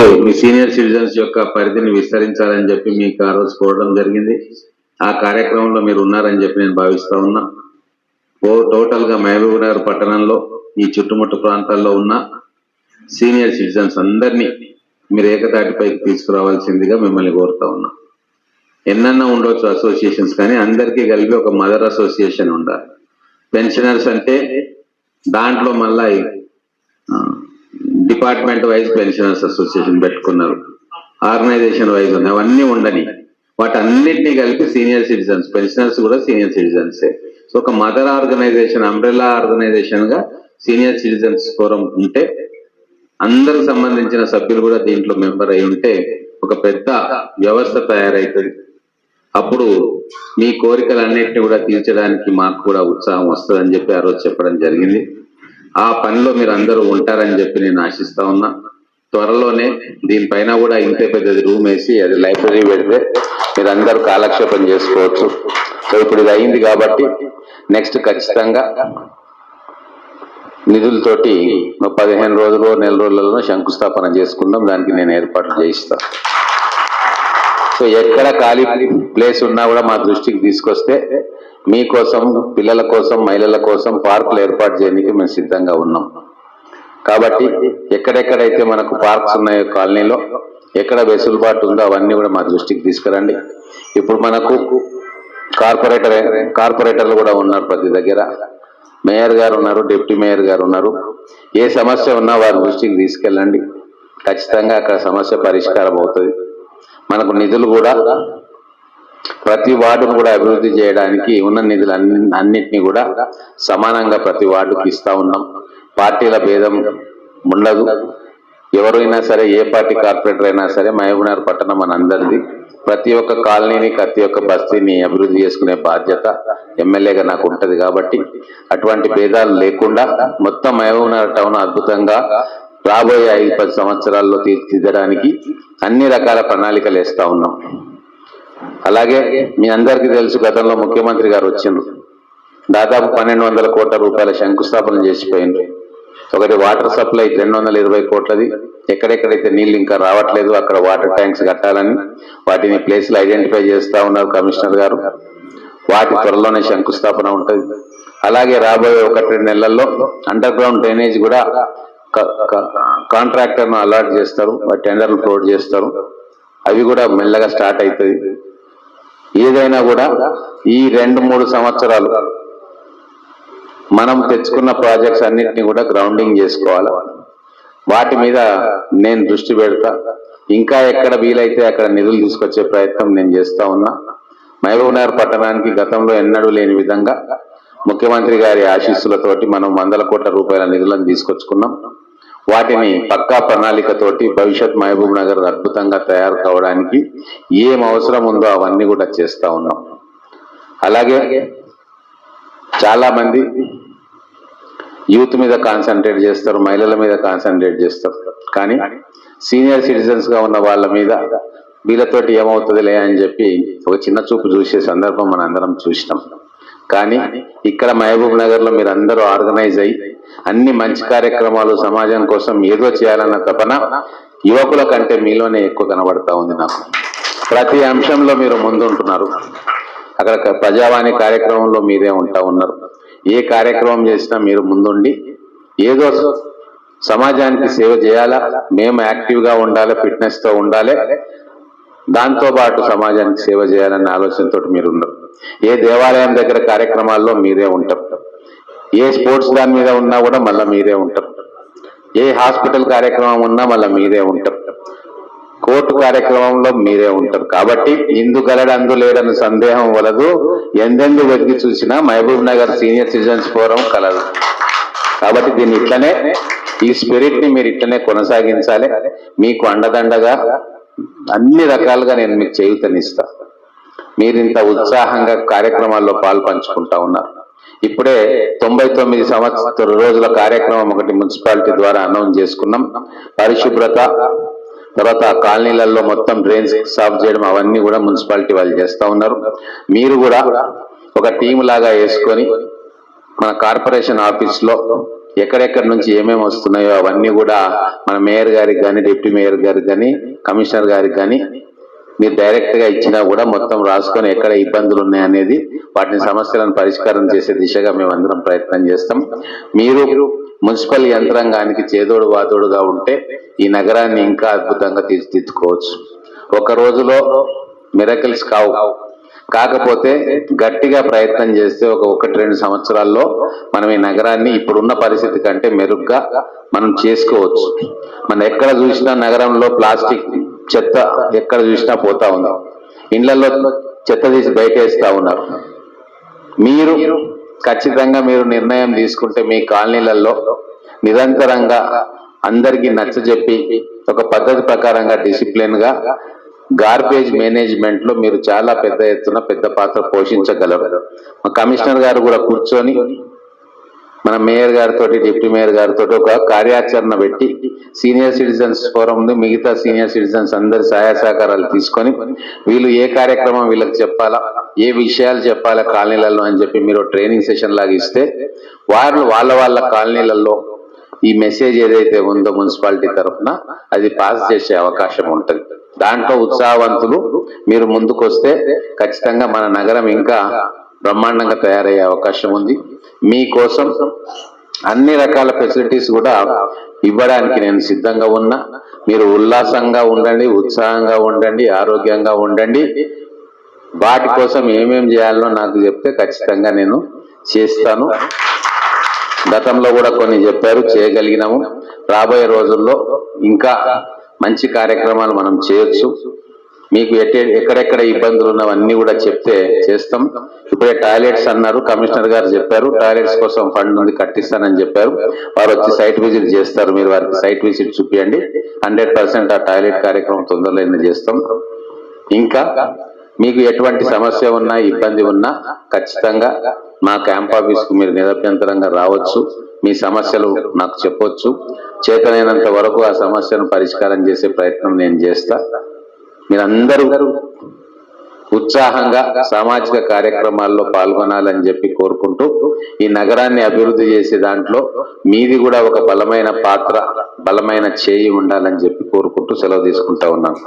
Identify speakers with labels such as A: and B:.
A: మీరు మీ senior citizens యొక్క పరిధిని విస్తరించాలని చెప్పి మీకు ఆ రోజు కోరడం జరిగింది. ఆ కార్యక్రమంలో మీరు ఉన్నారని చెప్పి నేను భావిస్తా ఉన్నా. టోటల్ గా మహబూబ్నగర్ పట్టణంలో ఈ చుట్టుముట్టు ప్రాంతాల్లో ఉన్న సీనియర్ సిటిజన్స్ అందరినీ మీరు ఏకతాటిపైకి తీసుకురావాల్సిందిగా మిమ్మల్ని కోరుతా ఉన్నా. ఎన్నన్నా ఉండొచ్చు అసోసియేషన్స్, కానీ అందరికీ కలిపి ఒక మదర్ అసోసియేషన్ ఉండాలి. పెన్షనర్స్ అంటే దాంట్లో మళ్ళా డిపార్ట్మెంట్ వైజ్ పెన్షనర్స్ అసోసియేషన్ పెట్టుకున్నారు, ఆర్గనైజేషన్ వైజ్ ఉన్నాయి, అవన్నీ ఉండని వాటన్నిటినీ కలిపి సీనియర్ సిటిజన్స్, పెన్షనర్స్ కూడా సీనియర్ సిటిజన్సే. సో ఒక మదర్ ఆర్గనైజేషన్, అంబ్రెల్లా ఆర్గనైజేషన్ గా సీనియర్ సిటిజన్స్ ఫోరం ఉంటే అందరికి సంబంధించిన సభ్యులు కూడా దీంట్లో మెంబర్ అయి ఉంటే ఒక పెద్ద వ్యవస్థ తయారైతుంది. అప్పుడు మీ కోరికలన్నింటినీ కూడా తీర్చడానికి మాకు కూడా ఉత్సాహం వస్తుందని చెప్పి ఆ రోజు చెప్పడం జరిగింది. ఆ పనిలో మీరు అందరూ ఉంటారని చెప్పి నేను ఆశిస్తా ఉన్నా. త్వరలోనే దీనిపైన కూడా ఇంతే పెద్దది రూమ్ వేసి అది లైబ్రరీ పెడితే మీరు అందరూ కాలక్షేపం చేసుకోవచ్చు. సో ఇప్పుడు ఇది అయింది కాబట్టి నెక్స్ట్ ఖచ్చితంగా నిధులతోటి 15 రోజులు నెల రోజులలో శంకుస్థాపన చేసుకుందాం. దానికి నేను ఏర్పాట్లు చేయిస్తాను. సో ఎక్కడ ఖాళీ ప్లేస్ ఉన్నా కూడా మా దృష్టికి తీసుకొస్తే మీకోసం, పిల్లల కోసం, మహిళల కోసం పార్కులు ఏర్పాటు చేయడానికి మేము సిద్ధంగా ఉన్నాం. కాబట్టి ఎక్కడెక్కడైతే మనకు పార్క్స్ ఉన్నాయో కాలనీలో ఎక్కడ వెసులుబాటు ఉందో అవన్నీ కూడా మా దృష్టికి తీసుకురండి. ఇప్పుడు మనకు కార్పొరేటర్లు కూడా ఉన్నారు, ప్రతి దగ్గర మేయర్ గారు ఉన్నారు, డిప్యూటీ మేయర్ గారు ఉన్నారు. ఏ సమస్య ఉన్నా వారి దృష్టికి తీసుకెళ్ళండి. ఖచ్చితంగా అక్కడ సమస్య పరిష్కారం అవుతుంది. మనకు నిధులు కూడా ప్రతి వార్డును కూడా అభివృద్ధి చేయడానికి ఉన్న నిధులు అన్నిటినీ కూడా సమానంగా ప్రతి వార్డుకి ఇస్తా ఉన్నాం. పార్టీల భేదం ఉండదు. ఎవరైనా సరే, ఏ పార్టీ కార్పొరేటర్ అయినా సరే, మహబూబ్నగర్ పట్టణం మనందరిది. ప్రతి ఒక్క కాలనీని, ప్రతి ఒక్క బస్తీని అభివృద్ధి చేసుకునే బాధ్యత ఎమ్మెల్యేగా నాకు ఉంటుంది. కాబట్టి అటువంటి భేదాలు లేకుండా మొత్తం మహబూబ్నగర్ టౌన్ అద్భుతంగా రాబోయే 5-10 సంవత్సరాల్లో తీర్చిదిద్దడానికి అన్ని రకాల ప్రణాళికలు వేస్తా ఉన్నాం. అలాగే మీ అందరికీ తెలుసు, గతంలో ముఖ్యమంత్రి గారు వచ్చిండ్రు, దాదాపు 1200 కోట్ల రూపాయల శంకుస్థాపన చేసిపోయిండ్రు. ఒకటి వాటర్ సప్లై 220 కోట్లది, ఎక్కడెక్కడైతే నీళ్లు ఇంకా రావట్లేదు అక్కడ వాటర్ ట్యాంక్స్ కట్టాలని వాటిని ప్లేస్లు ఐడెంటిఫై చేస్తా ఉన్నారు కమిషనర్ గారు. వాటి త్వరలోనే శంకుస్థాపన ఉంటుంది. అలాగే రాబోయే 1-2 నెలల్లో అండర్ గ్రౌండ్ డ్రైనేజ్ కూడా కాంట్రాక్టర్ను అలాట్ చేస్తారు, టెండర్లు ఫ్లోట్ చేస్తారు. అవి కూడా మెల్లగా స్టార్ట్ అవుతుంది. ఏదైనా కూడా ఈ 2-3 సంవత్సరాలు మనం తెచ్చుకున్న ప్రాజెక్ట్స్ అన్నిటిని కూడా గ్రౌండింగ్ చేసుకోవాలి. వాటి మీద నేను దృష్టి పెడతా. ఇంకా ఎక్కడ వీలైతే అక్కడ నిధులు తీసుకొచ్చే ప్రయత్నం నేను చేస్తా ఉన్నా. మహబూబ్నగర్ పట్టణానికి గతంలో ఎన్నడూ లేని విధంగా ముఖ్యమంత్రి గారి ఆశీస్సులతోటి మనం 100 కోట్ల రూపాయల నిధులను తీసుకొచ్చుకున్నాం. వాటిని పక్కా ప్రణాళికతోటి భవిష్యత్ మహబూబ్ నగర్ అద్భుతంగా తయారు కావడానికి ఏం అవసరం ఉందో అవన్నీ కూడా చేస్తా ఉన్నాం. అలాగే చాలా మంది యూత్ మీద కాన్సన్ట్రేట్ చేస్తారు, మహిళల మీద కాన్సన్ట్రేట్ చేస్తారు. కానీ సీనియర్ సిటిజన్స్ గా ఉన్న వాళ్ళ మీద వీళ్ళతోటి ఏమవుతుందిలే అని చెప్పి ఒక చిన్న చూపు చూసే సందర్భం మన అందరం చూసినాం. కానీ ఇక్కడ మహబూబ్ నగర్ లో మీరు అందరూ ఆర్గనైజ్ అయ్యి అన్ని మంచి కార్యక్రమాలు సమాజం కోసం ఏదో చేయాలన్న తపన యువకుల కంటే మీలోనే ఎక్కువ కనబడతా ఉంది నాకు. ప్రతి అంశంలో మీరు ముందుంటున్నారు. అక్కడ ప్రజావాణి కార్యక్రమంలో మీరే ఉంటా ఉన్నారు. ఏ కార్యక్రమం చేసినా మీరు ముందుండి ఏదో సమాజానికి సేవ చేయాలా, మేము యాక్టివ్ గా ఉండాలి, ఫిట్నెస్ తో ఉండాలి, దాంతో పాటు సమాజానికి సేవ చేయాలన్న ఆలోచనతో మీరు ఉన్నారు. ఏ దేవాలయం దగ్గర కార్యక్రమాల్లో మీరే ఉంటారు, ఏ స్పోర్ట్స్ దాని మీద ఉన్నా కూడా మళ్ళీ మీరే ఉంటారు, ఏ హాస్పిటల్ కార్యక్రమం ఉన్నా మళ్ళీ మీరే ఉంటారు, కోర్టు కార్యక్రమంలో మీరే ఉంటారు. కాబట్టి ఇందు గలడు అందు లేడని సందేహం వలదు, ఎందెందు వెతికి చూసినా Mahabubnagar senior citizens forum కలదు. కాబట్టి దీన్ని ఇట్లనే, ఈ స్పిరిట్ ని మీరు ఇట్లనే కొనసాగించాలి. మీకు అండదండగా అన్ని రకాలుగా నేను మీకు చేయూతనిస్తా. మీరు ఇంత ఉత్సాహంగా కార్యక్రమాల్లో పాల్పంచుకుంటా ఉన్నారు. ఇప్పుడే 99 రోజుల కార్యక్రమం ఒకటి మున్సిపాలిటీ ద్వారా అనౌన్స్ చేసుకున్నాం. పరిశుభ్రత, తర్వాత కాలనీలలో మొత్తం డ్రైన్స్ సాఫ్ చేయడం, అవన్నీ కూడా మున్సిపాలిటీ వాళ్ళు చేస్తా ఉన్నారు. మీరు కూడా ఒక టీం లాగా వేసుకొని మన కార్పొరేషన్ ఆఫీస్ లో ఎక్కడెక్కడి నుంచి ఏమేమి వస్తున్నాయో అవన్నీ కూడా మన మేయర్ గారికి కానీ డిప్యూటీ మేయర్ గారికి కానీ కమిషనర్ గారికి కానీ మీరు డైరెక్ట్ గా ఇచ్చినా కూడా మొత్తం రాసుకొని ఎక్కడ ఇబ్బందులు ఉన్నాయనేది వాటిని సమస్యలను పరిష్కారం చేసే దిశగా మేము అందరం ప్రయత్నం చేస్తాం. మీరు మున్సిపల్ యంత్రాంగానికి చేదోడు వాదోడుగా ఉంటే ఈ నగరాన్ని ఇంకా అద్భుతంగా తీర్చిదిద్దుకోవచ్చు. ఒక రోజులో మిరకిల్స్ కావు, కాకపోతే గట్టిగా ప్రయత్నం చేస్తే ఒకటి రెండు సంవత్సరాల్లో మనం ఈ నగరాన్ని ఇప్పుడున్న పరిస్థితి కంటే మెరుగ్గా మనం చేసుకోవచ్చు. మనం ఎక్కడ చూసినా నగరంలో ప్లాస్టిక్ చెత్త ఎక్కడ చూసినా పోతా ఉంది. ఇళ్లలో చెత్త తీసి బయట వేస్తా ఉన్నారు. మీరు ఖచ్చితంగా మీరు నిర్ణయం తీసుకుంటే మీ కాలనీలలో నిరంతరంగా అందరికీ నచ్చజెప్పి ఒక పద్ధతి ప్రకారంగా డిసిప్లిన్ గా గార్బేజ్ మేనేజ్మెంట్ లో మీరు చాలా పెద్ద ఎత్తున పెద్ద పాత్ర పోషించగలరు. మా కమిషనర్ గారు కూడా కూర్చొని మన మేయర్ గారితో డిప్యూటీ మేయర్ గారితో ఒక కార్యాచరణ పెట్టి సీనియర్ సిటిజన్స్ ఫోరం ఉంది, మిగతా సీనియర్ సిటిజన్స్ అందరి సహాయ సహకారాలు తీసుకొని వీళ్ళు ఏ కార్యక్రమం వీళ్ళకి చెప్పాలా, ఏ విషయాలు చెప్పాలా కాలనీలలో అని చెప్పి మీరు ట్రైనింగ్ సెషన్ లాగా ఇస్తే వాళ్ళు వాళ్ళ కాలనీలలో ఈ మెసేజ్ ఏదైతే ఉందో మున్సిపాలిటీ తరఫున అది పాస్ చేసే అవకాశం ఉంటుంది. దాంట్లో ఉత్సాహవంతులు మీరు ముందుకు వస్తే ఖచ్చితంగా మన నగరం ఇంకా బ్రహ్మాండంగా తయారయ్యే అవకాశం ఉంది. మీకోసం అన్ని రకాల ఫెసిలిటీస్ కూడా ఇవ్వడానికి నేను సిద్ధంగా ఉన్నా. మీరు ఉల్లాసంగా ఉండండి, ఉత్సాహంగా ఉండండి, ఆరోగ్యంగా ఉండండి. వాటి కోసం ఏమేం చేయాలో నాకు చెప్తే ఖచ్చితంగా నేను చేస్తాను. గతంలో కూడా కొన్ని చెప్పారు, చేయగలిగినాము. రాబోయే రోజుల్లో ఇంకా మంచి కార్యక్రమాలు మనం చేయొచ్చు. మీకు ఎక్కడెక్కడ ఇబ్బందులు ఉన్నవన్నీ కూడా చెప్తే చేస్తాం. ఇప్పుడే టాయిలెట్స్ అన్నారు, కమిషనర్ గారు చెప్పారు టాయిలెట్స్ కోసం ఫండ్ ఉంది కట్టిస్తానని చెప్పారు. వారు వచ్చి సైట్ విజిట్ చేస్తారు, మీరు వారికి సైట్ విజిట్ చూపించండి. 100% ఆ టాయిలెట్ కార్యక్రమం తొందరలో చేస్తాం. ఇంకా మీకు ఎటువంటి సమస్య ఉన్నా ఇబ్బంది ఉన్నా ఖచ్చితంగా మా క్యాంప్ ఆఫీస్ కు మీరు నిరభ్యంతరంగా రావచ్చు. మీ సమస్యలు నాకు చెప్పొచ్చు. చేతనైనంత వరకు ఆ సమస్యను పరిష్కారం చేసే ప్రయత్నం నేను చేస్తా. మీరందరూ ఉత్సాహంగా సామాజిక కార్యక్రమాల్లో పాల్గొనాలని చెప్పి కోరుకుంటూ ఈ నగరాన్ని అభివృద్ధి చేసే దాంట్లో మీది కూడా ఒక బలమైన పాత్ర, బలమైన చేయి ఉండాలని చెప్పి కోరుకుంటూ సెలవు తీసుకుంటా ఉన్నాను.